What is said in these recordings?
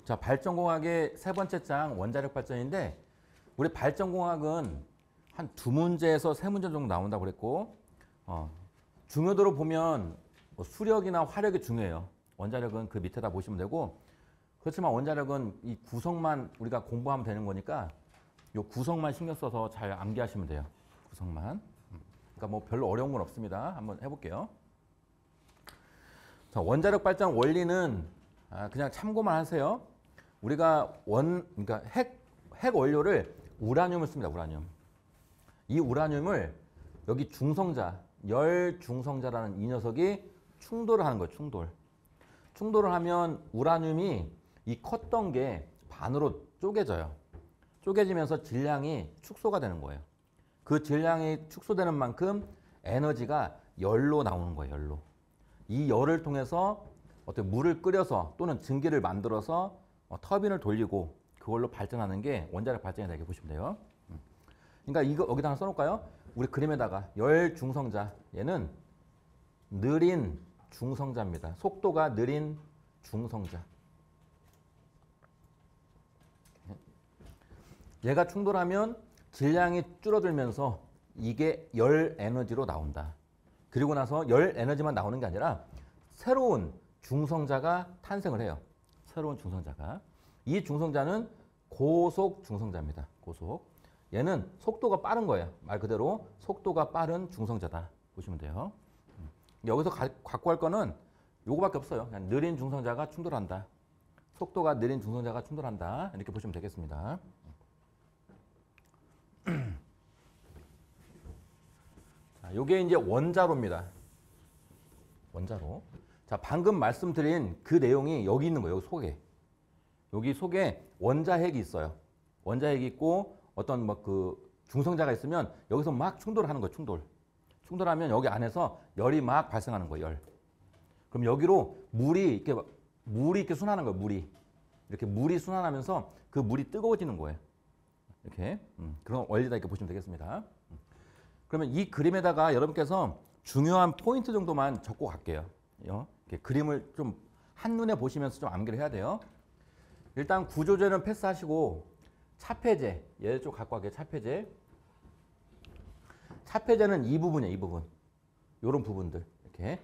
자, 발전공학의 세 번째 장 원자력 발전인데 우리 발전공학은 한 두 문제에서 세 문제 정도 나온다고 그랬고 중요도로 보면 뭐 수력이나 화력이 중요해요. 원자력은 그 밑에다 보시면 되고 그렇지만 원자력은 이 구성만 우리가 공부하면 되는 거니까 요 구성만 신경 써서 잘 암기하시면 돼요. 구성만. 그러니까 뭐 별로 어려운 건 없습니다. 한번 해볼게요. 자, 원자력 발전 원리는 그냥 참고만 하세요. 우리가 그러니까 핵 원료를 우라늄을 씁니다. 우라늄. 이 우라늄을 여기 중성자, 열 중성자라는 이 녀석이 충돌을 하는 거예요. 충돌을 하면 우라늄이 이 컸던 게 반으로 쪼개져요. 쪼개지면서 질량이 축소가 되는 거예요. 그 질량이 축소되는 만큼 에너지가 열로 나오는 거예요. 열로. 이 열을 통해서 어떻게 물을 끓여서 또는 증기를 만들어서 터빈을 돌리고 그걸로 발전하는 게 원자력 발전이다 이렇게 보시면 돼요. 그러니까 이거 여기다 하나 써놓을까요? 우리 그림에다가 열 중성자 얘는 느린 중성자입니다. 속도가 느린 중성자. 얘가 충돌하면 질량이 줄어들면서 이게 열 에너지로 나온다. 그리고 나서 열 에너지만 나오는 게 아니라 새로운 중성자가 탄생을 해요. 새로운 중성자가. 이 중성자는 고속 중성자입니다. 고속. 얘는 속도가 빠른 거예요. 말 그대로 속도가 빠른 중성자다. 보시면 돼요. 여기서 갖고 할 거는 요거밖에 없어요. 그냥 느린 중성자가 충돌한다. 속도가 느린 중성자가 충돌한다. 이렇게 보시면 되겠습니다. 자, 요게 이제 원자로입니다. 원자로. 자, 방금 말씀드린 그 내용이 여기 있는 거예요. 여기 속에. 여기 속에 원자핵이 있어요. 원자핵이 있고 어떤 뭐 그 중성자가 있으면 여기서 막 충돌하는 거예요. 충돌하면 여기 안에서 열이 막 발생하는 거예요. 열. 그럼 여기로 물이 이렇게 순환하는 거예요. 물이. 이렇게 물이 순환하면서 그 물이 뜨거워지는 거예요. 이렇게. 그런 원리다 이렇게 보시면 되겠습니다. 그러면 이 그림에다가 여러분께서 중요한 포인트 정도만 적고 갈게요. 이렇게 그림을 좀 한눈에 보시면서 좀 암기를 해야 돼요. 일단 구조제는 패스하시고 차폐제, 얘를 좀 갖고 갈게요. 차폐제. 차폐제는 이 부분이에요. 이 부분. 요런 부분들. 이렇게.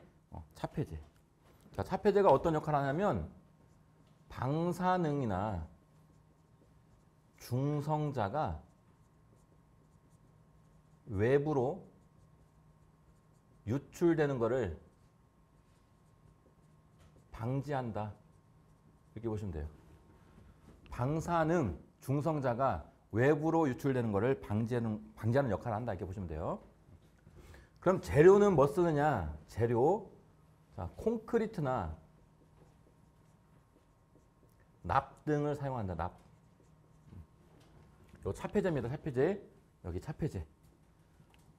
차폐제. 자, 차폐제가 어떤 역할을 하냐면 방사능이나 중성자가 외부로 유출되는 것을 방지한다. 이렇게 보시면 돼요. 방사능, 중성자가 외부로 유출되는 것을 방지하는 역할을 한다. 이렇게 보시면 돼요. 그럼 재료는 뭐 쓰느냐? 재료. 자, 콘크리트나 납 등을 사용한다. 납. 요 차폐제입니다. 차폐제. 여기 차폐제.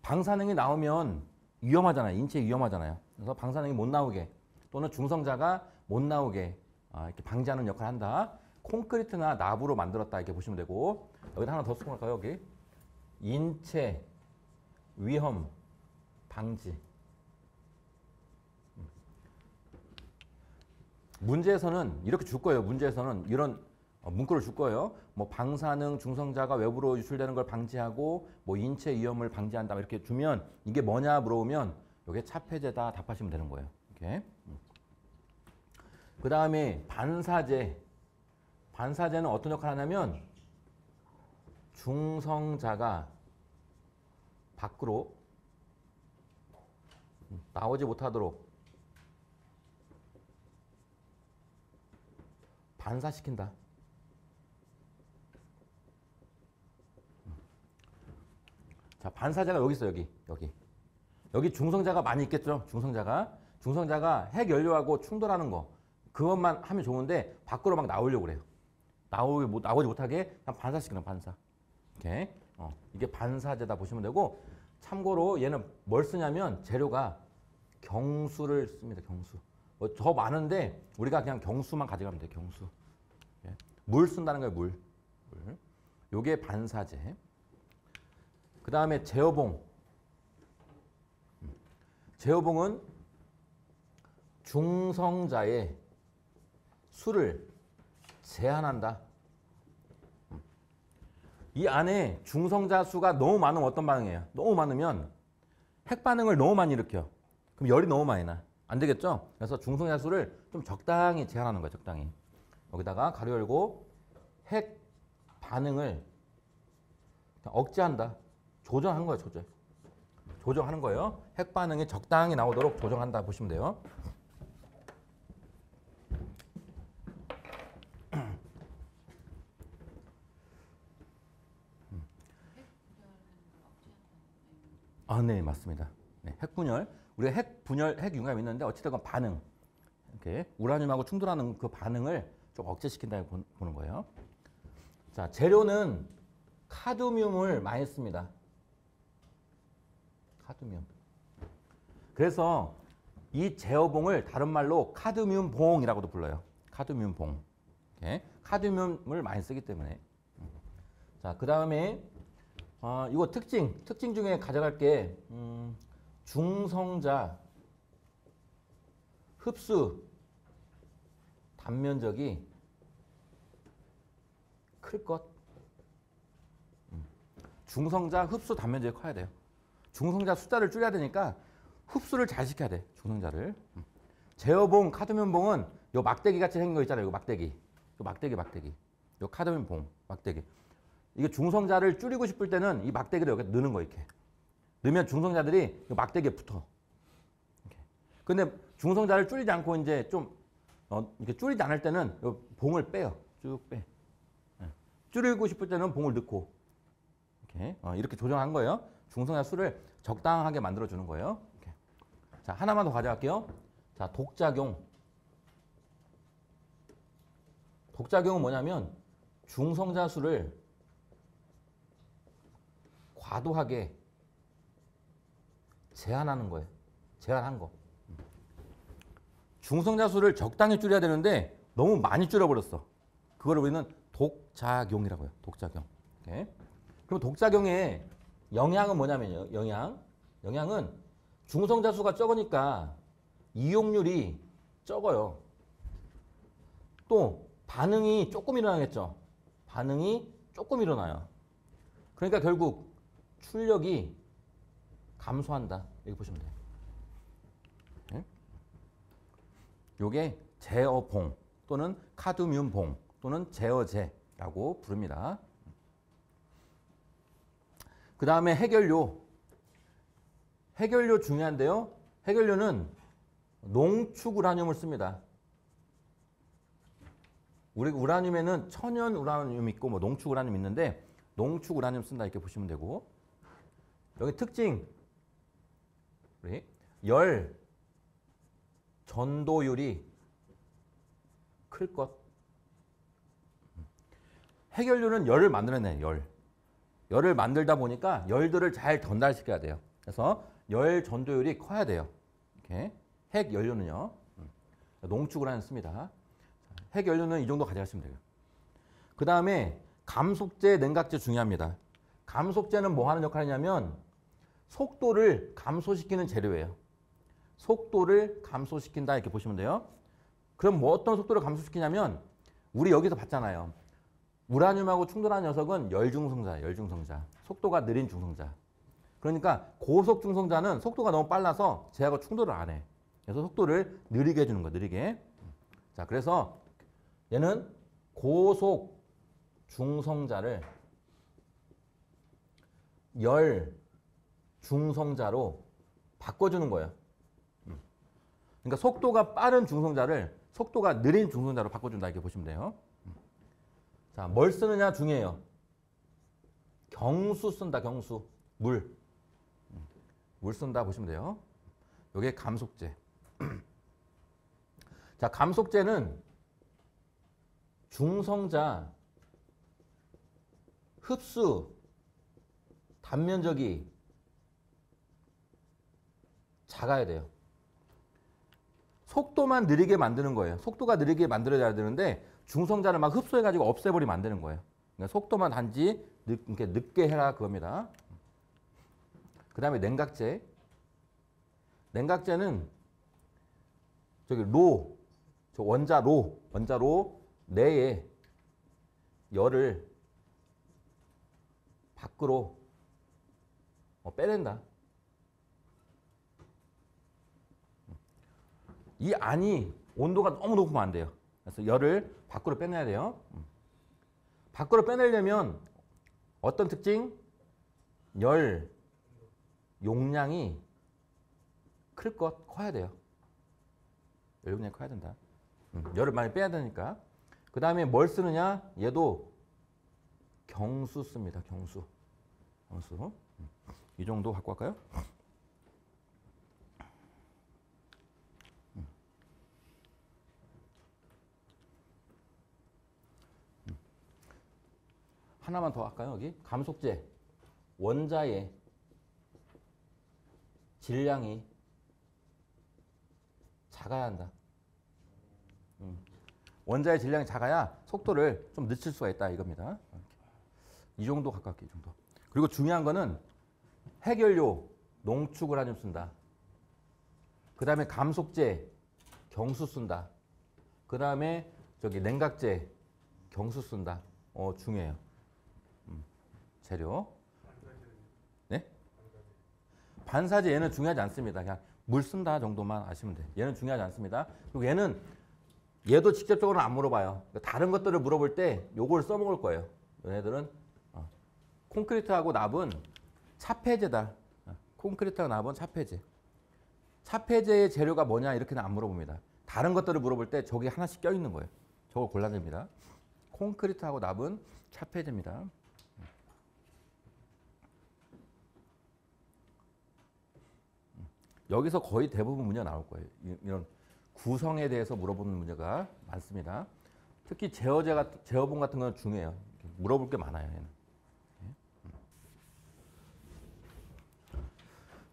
방사능이 나오면 위험하잖아요. 인체에 위험하잖아요. 그래서 방사능이 못 나오게 또는 중성자가 못 나오게 이렇게 방지하는 역할을 한다. 콘크리트나 납으로 만들었다 이렇게 보시면 되고 여기다 하나 더 쓰고 갈까요? 여기 인체 위험 방지. 문제에서는 이렇게 줄 거예요. 문제에서는 이런 문구를 줄 거예요. 뭐 방사능 중성자가 외부로 유출되는 걸 방지하고 뭐 인체 위험을 방지한다 이렇게 주면 이게 뭐냐 물어보면 이게 차폐제다 답하시면 되는 거예요. 이렇게. 그 다음에 반사제. 반사제는 어떤 역할을 하냐면 중성자가 밖으로 나오지 못하도록 반사시킨다. 자, 반사제가 여기 있어요. 여기 중성자가 많이 있겠죠. 중성자가 핵 연료하고 충돌하는 거 그것만 하면 좋은데 밖으로 막 나오려고 그래요. 나오지 못하게 그냥 반사시키는 반사. 이렇게. 이게 반사제다 보시면 되고 참고로 얘는 뭘 쓰냐면 재료가 경수를 씁니다. 경수. 더 많은데 우리가 그냥 경수만 가져가면 돼요. 경수. 물 쓴다는 거예요. 물. 요게 반사제. 그 다음에 제어봉. 제어봉은 중성자의 수를 제한한다. 이 안에 중성자 수가 너무 많으면 어떤 반응이에요? 너무 많으면 핵 반응을 너무 많이 일으켜. 그럼 열이 너무 많이 나. 안 되겠죠? 그래서 중성자 수를 좀 적당히 제한하는 거예요. 적당히. 여기다가 가로 열고 핵 반응을 억제한다. 조정한 거예요. 조정하는 거예요. 핵 반응이 적당히 나오도록 조정한다 보시면 돼요. 아, 네, 맞습니다. 네, 핵분열. 우리가 핵분열, 핵융합이 있는데 어찌됐건 반응. 이렇게 우라늄하고 충돌하는 그 반응을 좀 억제시킨다 보는 거예요. 자, 재료는 카드뮴을 많이 씁니다. 카드뮴. 그래서 이 제어봉을 다른 말로 카드뮴봉이라고도 불러요. 카드뮴봉. 이렇게 카드뮴을 많이 쓰기 때문에. 자, 그 다음에 이거 특징 중에 가져갈 게 중성자 흡수 단면적이 클 것. 중성자 흡수 단면적이 커야 돼요. 중성자 숫자를 줄여야 되니까 흡수를 잘 시켜야 돼. 중성자를. 제어봉, 카드뮴봉은 요 막대기 같이 생긴 거 있잖아요. 요 막대기. 요 막대기. 요 카드뮴봉, 막대기. 이게 중성자를 줄이고 싶을 때는 이 막대기를 여기 넣는 거 이렇게. 넣으면 중성자들이 이 막대기에 붙어. 이렇게. 근데 중성자를 줄이지 않고 이제 좀 이렇게 줄이지 않을 때는 이 봉을 빼요. 쭉 빼. 줄이고 싶을 때는 봉을 넣고. 이렇게 조정한 거예요. 중성자 수를 적당하게 만들어 주는 거예요. 이렇게. 자, 하나만 더 가져갈게요. 자, 독작용. 독작용은 뭐냐면 중성자 수를 과도하게 제한하는 거예요. 제한한 거. 중성자 수를 적당히 줄여야 되는데 너무 많이 줄여버렸어. 그걸 우리는 독작용이라고 해요. 독작용. 이렇게. 그럼 독작용의 영향은 뭐냐면요. 영향은 중성자 수가 적으니까 이용률이 적어요. 또 반응이 조금 일어나겠죠. 반응이 조금 일어나요. 그러니까 결국 출력이 감소한다. 여기 보시면 돼요. 네? 요게 제어봉 또는 카드뮴봉 또는 제어제라고 부릅니다. 그 다음에 해결료. 해결료 중요한데요. 해결료는 농축 우라늄을 씁니다. 우리 우라늄에는 천연 우라늄 있고 뭐 농축 우라늄 있는데 농축 우라늄 쓴다 이렇게 보시면 되고 여기 특징 우리 열 전도율이 클 것. 해결료는 열을 만들어내요. 열을 만들다 보니까 열들을 잘 전달시켜야 돼요. 그래서 열 전도율이 커야 돼요. 이렇게 핵연료는요. 농축 우라늄 씁니다. 핵연료는 이 정도 가져가시면 돼요. 그 다음에 감속제, 냉각제 중요합니다. 감속제는 뭐 하는 역할이냐면 속도를 감소시키는 재료예요. 속도를 감소시킨다 이렇게 보시면 돼요. 그럼 뭐 어떤 속도를 감소시키냐면 우리 여기서 봤잖아요. 우라늄하고 충돌하는 녀석은 열중성자예요. 열중성자. 속도가 느린 중성자. 그러니까 고속 중성자는 속도가 너무 빨라서 쟤하고 충돌을 안 해. 그래서 속도를 느리게 해주는 거예요. 느리게. 자, 그래서 얘는 고속 중성자를 열 중성자로 바꿔주는 거예요. 그러니까 속도가 빠른 중성자를 속도가 느린 중성자로 바꿔준다 이렇게 보시면 돼요. 자, 뭘 쓰느냐 중요해요. 경수 쓴다. 경수. 물 쓴다 보시면 돼요. 이게 감속제. 자, 감속제는 중성자 흡수 단면적이 작아야 돼요. 속도만 느리게 만드는 거예요. 속도가 느리게 만들어야 되는데 중성자를 막 흡수해가지고 없애버리면 안 되는 거예요. 그러니까 속도만 단지 이렇게 늦게 해라 그겁니다. 그 다음에 냉각제. 냉각제는 저기 로, 저 원자 로 내에 열을 밖으로 빼낸다. 이 안이 온도가 너무 높으면 안 돼요. 그래서 열을 밖으로 빼내야 돼요. 밖으로 빼내려면 어떤 특징? 열 용량이 커야 돼요. 열 용량이 커야 된다. 열을 많이 빼야 되니까. 그 다음에 뭘 쓰느냐? 얘도 경수 씁니다. 경수. 이 정도 갖고 갈까요? 하나만 더 할까요? 여기 감속제 원자의 질량이 작아야 한다. 원자의 질량이 작아야 속도를 좀 늦출 수가 있다 이겁니다. 이 정도 가깝게 이 정도. 그리고 중요한 거는 핵연료 농축 우라늄 쓴다. 그 다음에 감속제 경수 쓴다. 그 다음에 저기 냉각제 경수 쓴다. 중요해요. 재료. 네? 반사제 얘는 중요하지 않습니다. 그냥 물 쓴다 정도만 아시면 돼요. 얘는 중요하지 않습니다. 그리고 얘도 직접적으로는 안 물어봐요. 다른 것들을 물어볼 때 요걸 써먹을 거예요. 얘네들은 콘크리트하고 납은 차폐제다. 콘크리트하고 납은 차폐제. 차폐제의 재료가 뭐냐 이렇게는 안 물어봅니다. 다른 것들을 물어볼 때 저기 하나씩 껴있는 거예요. 저걸 골라야 됩니다. 콘크리트하고 납은 차폐제입니다. 여기서 거의 대부분 문제가 나올 거예요. 이런 구성에 대해서 물어보는 문제가 많습니다. 특히 제어본 같은 건 중요해요. 물어볼 게 많아요. 얘는.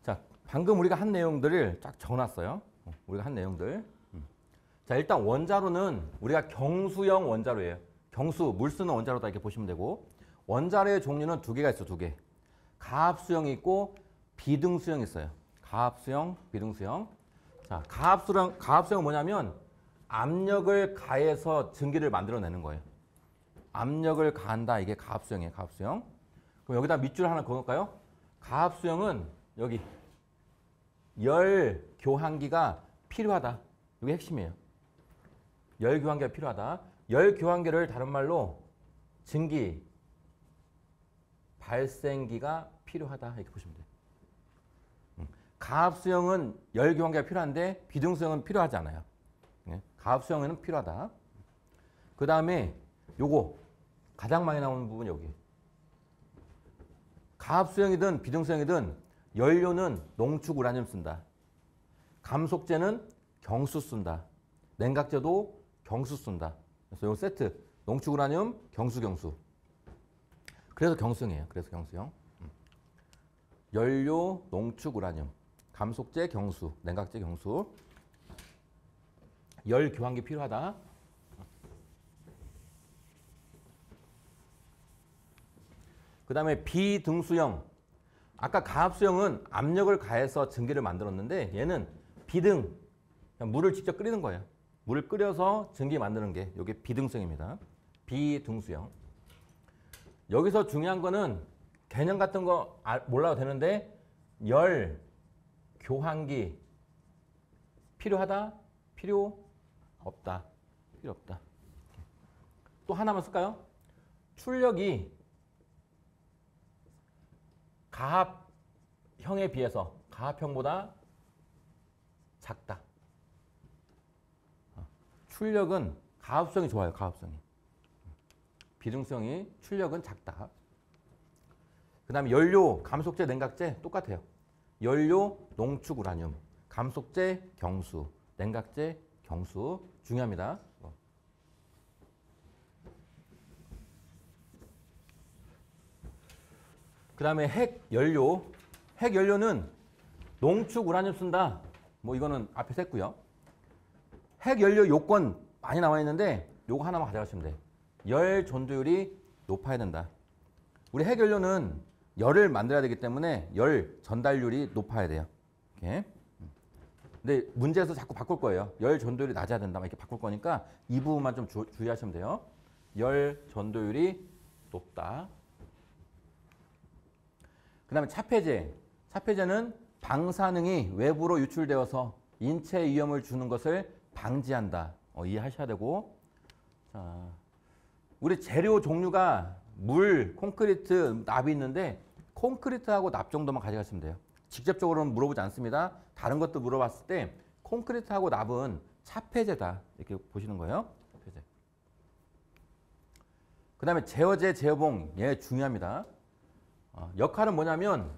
자, 방금 우리가 한 내용들을 쫙 적어놨어요. 우리가 한 내용들. 자, 일단 원자로는 우리가 경수형 원자로예요. 경수, 물 쓰는 원자로다 이렇게 보시면 되고, 원자로의 종류는 두 개가 있어요. 두 개. 가합수형이 있고 비등수형이 있어요. 가합수형, 비등수형. 자, 가합수형은 뭐냐면 압력을 가해서 증기를 만들어내는 거예요. 압력을 가한다. 이게 가합수형이에요. 가합수형. 그럼 여기다 밑줄 하나 그어놓을까요? 가합수형은 여기 열 교환기가 필요하다. 이게 핵심이에요. 열 교환기가 필요하다. 열 교환기를 다른 말로 증기 발생기가 필요하다. 이렇게 보시면 돼요. 가합수형은 열 교환기가 필요한데 비등수형은 필요하지 않아요. 가합수형에는 필요하다. 그 다음에 요거 가장 많이 나오는 부분 여기. 가합수형이든 비등수형이든 연료는 농축 우라늄 쓴다. 감속제는 경수 쓴다. 냉각제도 경수 쓴다. 그래서 요 세트 농축 우라늄, 경수. 그래서 경수형이에요. 그래서 경수형. 연료, 농축 우라늄. 감속제, 경수, 냉각제, 경수. 열 교환기 필요하다. 그 다음에 비등수형. 아까 가합수형은 압력을 가해서 증기를 만들었는데 얘는 비등. 물을 직접 끓이는 거예요. 물을 끓여서 증기 만드는 게 이게 비등수형입니다. 비등수형. 여기서 중요한 거는 개념 같은 거 몰라도 되는데 열 교환기 필요하다? 필요 없다. 필요 없다. 또 하나만 쓸까요? 출력이 가합형에 비해서 가합형보다 작다. 출력은 가합성이 좋아요. 가합성이. 비등수형이 출력은 작다. 그 다음에 연료, 감속제, 냉각제 똑같아요. 연료, 농축 우라늄, 감속제, 경수, 냉각제, 경수 중요합니다. 그 다음에 핵연료. 핵연료는 농축 우라늄 쓴다. 뭐 이거는 앞에서 했고요. 핵연료 요건 많이 나와 있는데 요거 하나만 가져가시면 돼요. 열 전도율이 높아야 된다. 우리 핵연료는 열을 만들어야 되기 때문에 열 전달률이 높아야 돼요. 이렇게. 근데 문제에서 자꾸 바꿀 거예요. 열 전도율이 낮아야 된다. 이렇게 바꿀 거니까 이 부분만 좀 주의하시면 돼요. 열 전도율이 높다. 그 다음에 차폐제. 차폐제는 방사능이 외부로 유출되어서 인체 위험을 주는 것을 방지한다. 이해하셔야 되고. 자, 우리 재료 종류가 물, 콘크리트, 납이 있는데 콘크리트하고 납 정도만 가져가시면 돼요. 직접적으로는 물어보지 않습니다. 다른 것도 물어봤을 때 콘크리트하고 납은 차폐제다. 이렇게 보시는 거예요. 차폐제. 그 다음에 제어제, 제어봉. 얘 중요합니다. 역할은 뭐냐면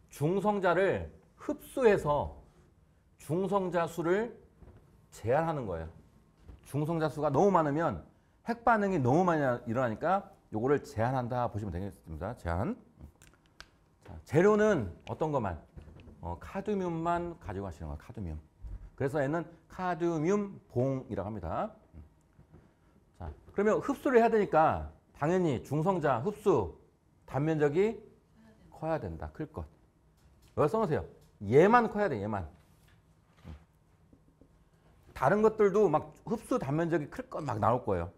중성자를 흡수해서 중성자 수를 제한하는 거예요. 중성자 수가 너무 많으면 핵 반응이 너무 많이 일어나니까 요거를 제한한다 보시면 되겠습니다. 제한. 자, 재료는 어떤 것만? 카드뮴만 가지고 가시는 거예요. 카드뮴. 그래서 얘는 카드뮴 봉이라고 합니다. 자, 그러면 흡수를 해야 되니까 당연히 중성자 흡수 단면적이 커야 된다. 클 것. 여기 써놓으세요. 얘만 커야 돼. 얘만. 다른 것들도 막 흡수 단면적이 클 것 막 나올 거예요.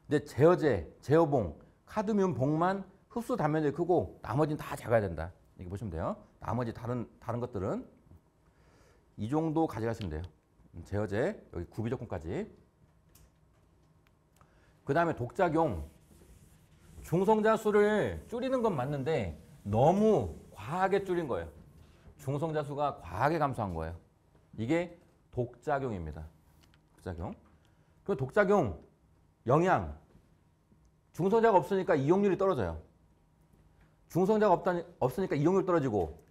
근데 제어제, 제어봉, 카드뮴 봉만 흡수 단면적이 크고 나머지는 다 작아야 된다. 이렇게 보시면 돼요. 나머지 다른 것들은 이 정도 가져가시면 돼요. 제어제, 여기 구비조건까지. 그 다음에 독작용. 중성자 수를 줄이는 건 맞는데 너무 과하게 줄인 거예요. 중성자 수가 과하게 감소한 거예요. 이게 독작용입니다. 독작용. 그 독작용 영양. 중성자가 없으니까 이용률이 떨어져요. 중성자가 없으니까 이용률 떨어지고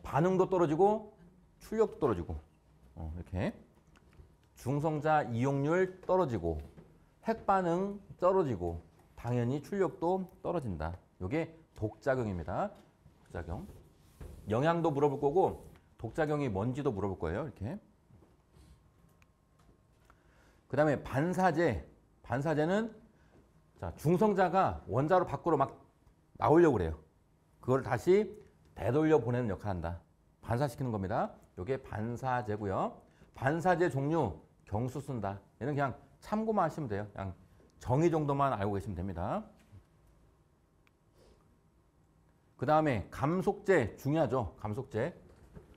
반응도 떨어지고 출력도 떨어지고 이렇게 중성자 이용률 떨어지고 핵반응 떨어지고 당연히 출력도 떨어진다. 이게 독작용입니다. 독작용. 영양도 물어볼 거고 독작용이 뭔지도 물어볼 거예요. 이렇게. 그 다음에 반사제. 반사제는 자, 중성자가 원자로 밖으로 막 나오려고 그래요. 그걸 다시 되돌려 보내는 역할을 한다. 반사시키는 겁니다. 이게 반사제고요. 반사제 종류 경수 쓴다. 얘는 그냥 참고만 하시면 돼요. 그냥 정의 정도만 알고 계시면 됩니다. 그 다음에 감속제 중요하죠. 감속제.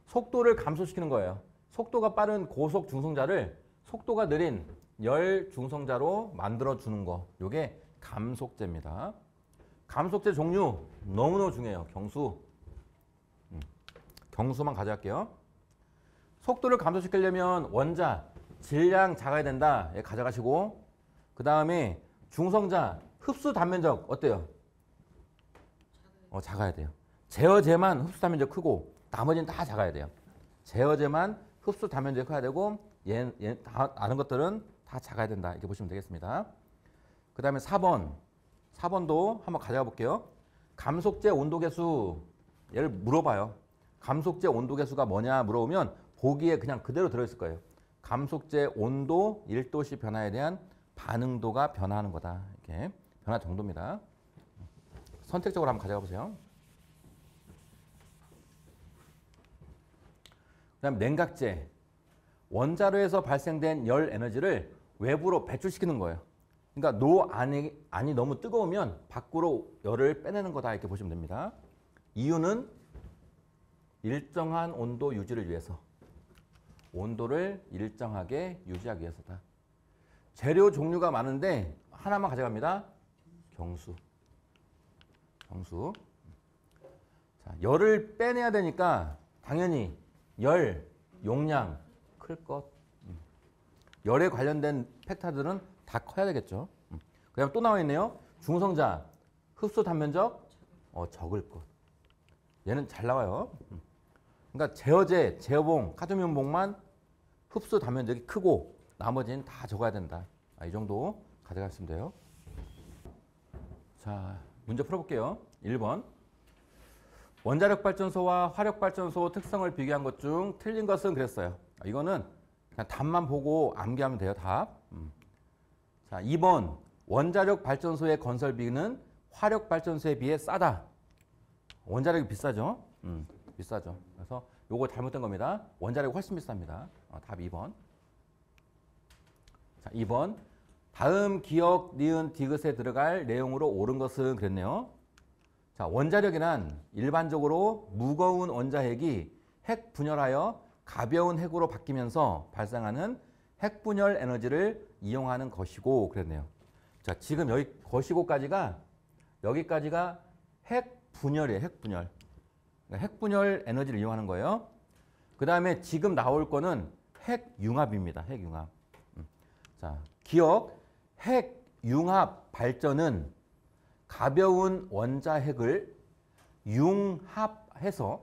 속도를 감소시키는 거예요. 속도가 빠른 고속 중성자를 속도가 느린 열 중성자로 만들어주는 거. 이게 감속제입니다. 감속제 종류 너무너무 중요해요. 경수. 경수만 가져갈게요. 속도를 감소시키려면 원자, 질량 작아야 된다. 예, 가져가시고 그 다음에 중성자, 흡수 단면적 어때요? 작아야 돼요. 제어제만 흡수 단면적 크고 나머지는 다 작아야 돼요. 제어제만 흡수 단면적이 커야 되고 다른 것들은 다 작아야 된다. 이렇게 보시면 되겠습니다. 그 다음에 4번. 4번도 한번 가져가 볼게요. 감속제 온도계수 얘를 물어봐요. 감속제 온도계수가 뭐냐 물어보면 보기에 그냥 그대로 들어있을 거예요. 감속제 온도 1도씨 변화에 대한 반응도가 변화하는 거다. 이렇게 변화 정도입니다. 선택적으로 한번 가져가 보세요. 그 다음 냉각제. 원자로에서 발생된 열 에너지를 외부로 배출시키는 거예요. 그러니까 노 안이 너무 뜨거우면 밖으로 열을 빼내는 거다. 이렇게 보시면 됩니다. 이유는 일정한 온도 유지를 위해서. 온도를 일정하게 유지하기 위해서다. 재료 종류가 많은데 하나만 가져갑니다. 경수. 경수. 자, 열을 빼내야 되니까 당연히 열, 용량 클 것. 열에 관련된 팩터들은 다 커야 되겠죠. 그 다음에 또 나와 있네요. 중성자, 흡수 단면적 적을 것. 얘는 잘 나와요. 그러니까 제어제, 제어봉, 카드뮴 봉만 흡수 단면적이 크고 나머지는 다 적어야 된다. 이 정도 가져가시면 돼요. 자, 문제 풀어볼게요. 1번. 원자력 발전소와 화력 발전소 특성을 비교한 것 중 틀린 것은 그랬어요. 이거는 그냥 답만 보고 암기하면 돼요. 답. 자, 2번. 원자력 발전소의 건설비는 화력 발전소에 비해 싸다. 원자력이 비싸죠. 비싸죠. 그래서 요거 잘못된 겁니다. 원자력이 훨씬 비쌉니다. 답 2번. 자, 2번. 다음 기억, 니은, 디귿에 들어갈 내용으로 옳은 것은 그랬네요. 자, 원자력이란 일반적으로 무거운 원자핵이 핵 분열하여 가벼운 핵으로 바뀌면서 발생하는 핵 분열 에너지를 이용하는 것이고 그랬네요. 자, 지금 여기까지가 핵 분열이에요. 핵 분열. 그러니까 핵 분열 에너지를 이용하는 거예요. 그 다음에 지금 나올 거는 핵 융합입니다. 핵 융합. 자, 기억. 핵 융합 발전은 가벼운 원자핵을 융합해서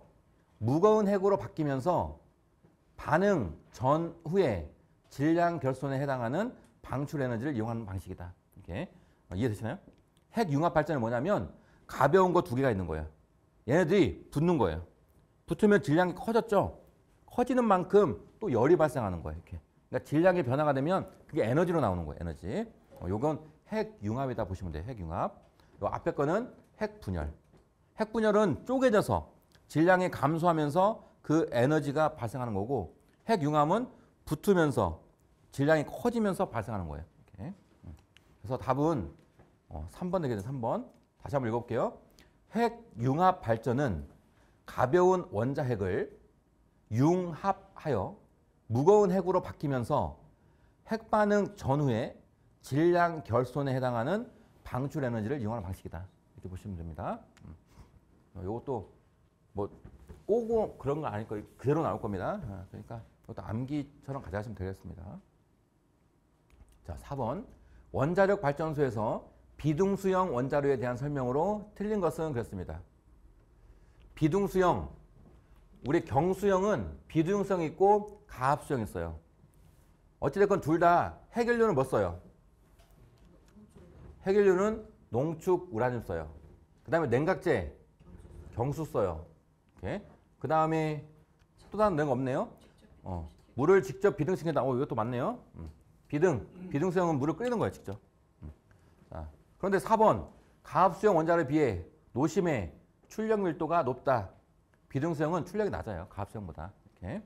무거운 핵으로 바뀌면서 반응 전후에 질량 결손에 해당하는 방출 에너지를 이용하는 방식이다. 이렇게 이해되시나요? 핵 융합 발전은 뭐냐면 가벼운 거 두 개가 있는 거예요. 얘네들이 붙는 거예요. 붙으면 질량이 커졌죠. 커지는 만큼 또 열이 발생하는 거예요. 이렇게. 그러니까 질량의 변화가 되면 그게 에너지로 나오는 거예요. 에너지. 요건 핵 융합이다 보시면 돼요. 핵 융합. 요 앞에 거는 핵 분열. 핵 분열은 쪼개져서 질량이 감소하면서 그 에너지가 발생하는 거고 핵 융합은 붙으면서 질량이 커지면서 발생하는 거예요. 이렇게. 그래서 답은 3번 되겠죠. 3번. 다시 한번 읽어볼게요. 핵 융합 발전은 가벼운 원자핵을 융합하여 무거운 핵으로 바뀌면서 핵 반응 전후에 질량 결손에 해당하는 방출 에너지를 이용하는 방식이다. 이렇게 보시면 됩니다. 이것도 뭐 꼬고 그런 거 아닐 거예요. 그대로 나올 겁니다. 그러니까 이것도 암기처럼 가져가시면 되겠습니다. 자, 4번. 원자력 발전소에서 비둥수형 원자로에 대한 설명으로 틀린 것은 그렇습니다. 비둥수형. 우리 경수형은 비둥수형이 있고 가합수형이 있어요. 어찌됐건 둘 다 핵연료는 뭐 써요? 핵연료는 농축 우라늄 써요. 그 다음에 냉각제 경수 써요. 그 다음에 또 다른 거 없네요. 물을 직접 비등시킨다. 이것도 맞네요. 비등수형은 물을 끓이는 거예요, 직접. 자, 그런데 4번 가합수형 원자로에 비해 노심의 출력 밀도가 높다. 비등수형은 출력이 낮아요. 가합수형보다. 이렇게.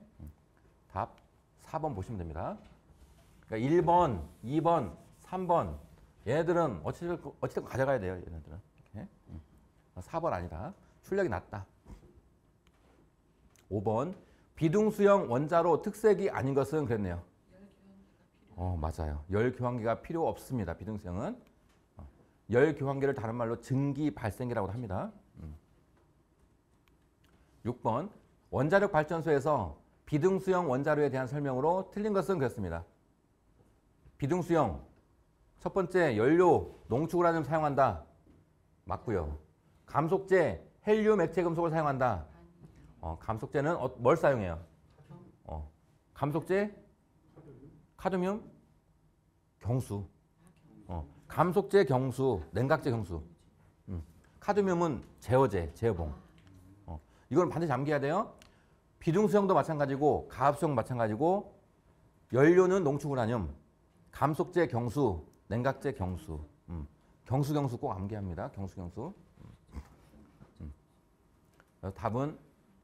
답 4번 보시면 됩니다. 그러니까 1번, 2번, 3번 얘네들은 어찌됐건 가져가야 돼요. 얘네들은. 이렇게. 4번 아니다. 출력이 낮다. 5번 비둥수형 원자로 특색이 아닌 것은 그랬네요. 맞아요. 열 교환기가 필요 없습니다. 비둥수형은. 열 교환기를 다른 말로 증기 발생기라고 합니다. 6번 원자력 발전소에서 비둥수형 원자로에 대한 설명으로 틀린 것은 그렇습니다. 비둥수형 첫 번째 연료 농축우라늄 사용한다. 맞고요. 감속제 헬륨 액체 금속을 사용한다. 감속제는 뭘 사용해요? 감속제 카드뮴 경수. 감속제 경수, 냉각제 경수. 카드뮴은 제어제, 제어봉. 이건 반드시 암기해야 돼요. 비둥수형도 마찬가지고 가합수형 마찬가지고 연료는 농축우라늄, 감속제 경수, 냉각제 경수. 경수 꼭 암기합니다. 경수. 답은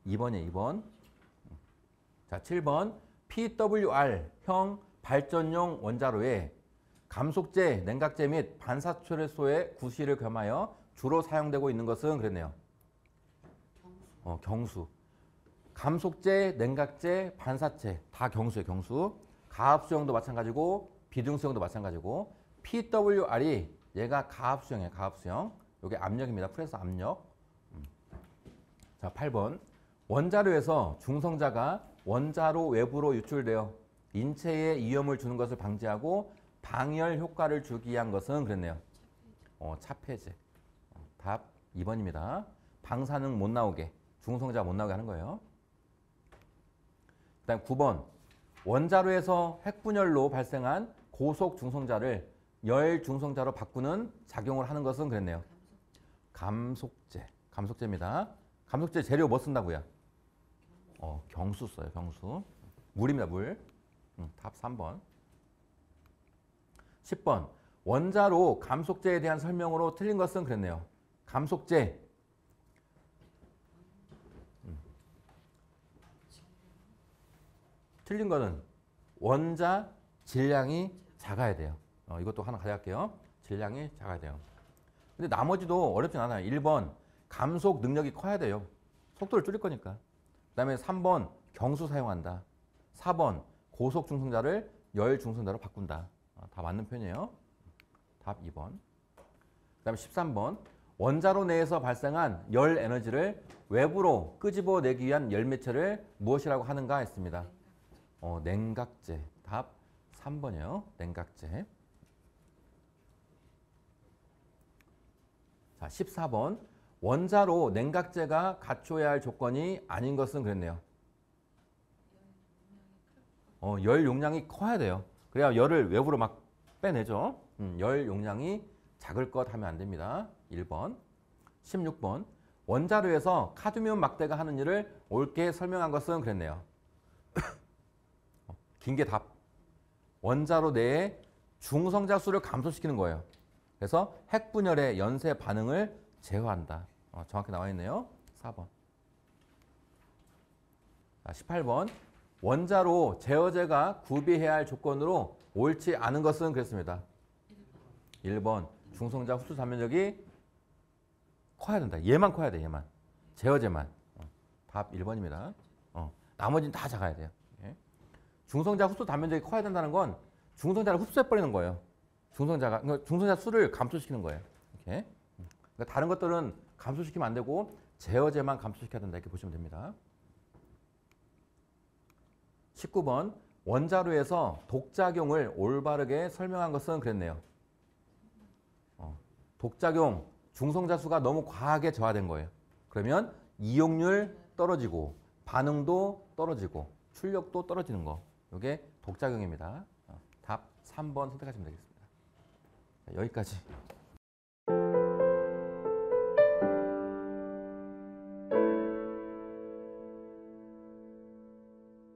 2번이에요. 2번. 자, 7번 PWR형 발전용 원자로에 감속제, 냉각제 및 반사초래소의 구실을 겸하여 주로 사용되고 있는 것은 그랬네요. 경수. 감속제, 냉각제, 반사체 다 경수예요. 경수. 가합수형도 마찬가지고 비등수형도 마찬가지고 PWR이 얘가 가합수형이에요. 가합수형. 이게 압력입니다. 프레스 압력. 자, 8번. 원자로에서 중성자가 원자로 외부로 유출되어 인체에 위험을 주는 것을 방지하고 방열 효과를 주기 위한 것은 그랬네요. 차폐제. 답 2번입니다. 방사능 못 나오게, 중성자 못 나오게 하는 거예요. 그 다음 9번. 원자로에서 핵분열로 발생한 고속 중성자를 열 중성자로 바꾸는 작용을 하는 것은 그랬네요. 감속제. 감속제입니다. 감속제 재료 뭐 쓴다고요? 경수 써요. 경수. 물입니다. 물. 답 3번. 10번. 원자로 감속제에 대한 설명으로 틀린 것은 그랬네요. 감속제. 틀린 거는 원자 질량이 작아야 돼요. 이것도 하나 가져갈게요. 질량이 작아야 돼요. 근데 나머지도 어렵진 않아요. 1번 감속 능력이 커야 돼요. 속도를 줄일 거니까. 그다음에 3번 경수 사용한다. 4번 고속 중성자를 열 중성자로 바꾼다. 다 맞는 편이에요. 답 2번. 그다음에 13번 원자로 내에서 발생한 열 에너지를 외부로 끄집어내기 위한 열 매체를 무엇이라고 하는가 했습니다. 냉각제. 답 3번이에요. 냉각제. 자, 14번 원자로 냉각제가 갖춰야 할 조건이 아닌 것은 그랬네요. 열 용량이 커야 돼요. 그래야 열을 외부로 막 빼내죠. 열 용량이 작을 것 하면 안 됩니다. 1번. 16번. 원자로에서 카드뮴 막대가 하는 일을 옳게 설명한 것은 그랬네요. 긴 게 답. 원자로 내에 중성자 수를 감소시키는 거예요. 그래서 핵분열의 연쇄 반응을 제어한다. 정확히 나와 있네요. 4번. 자, 18번. 원자로 제어제가 구비해야 할 조건으로 옳지 않은 것은 그랬습니다. 1번. 중성자 흡수 단면적이 커야 된다. 얘만 커야 돼. 얘만. 제어제만. 답 1번입니다. 나머지는 다 작아야 돼요. 예. 중성자 흡수 단면적이 커야 된다는 건 중성자를 흡수해버리는 거예요. 그러니까 중성자 수를 감소시키는 거예요. 이렇게. 그러니까 다른 것들은 감소시키면 안 되고 제어제만 감소시켜야 된다. 이렇게 보시면 됩니다. 19번. 원자로에서 독작용을 올바르게 설명한 것은 그랬네요. 독작용, 중성자 수가 너무 과하게 저하된 거예요. 그러면 이용률 떨어지고 반응도 떨어지고 출력도 떨어지는 거. 이게 독작용입니다. 답 3번 선택하시면 되겠습니다. 여기까지.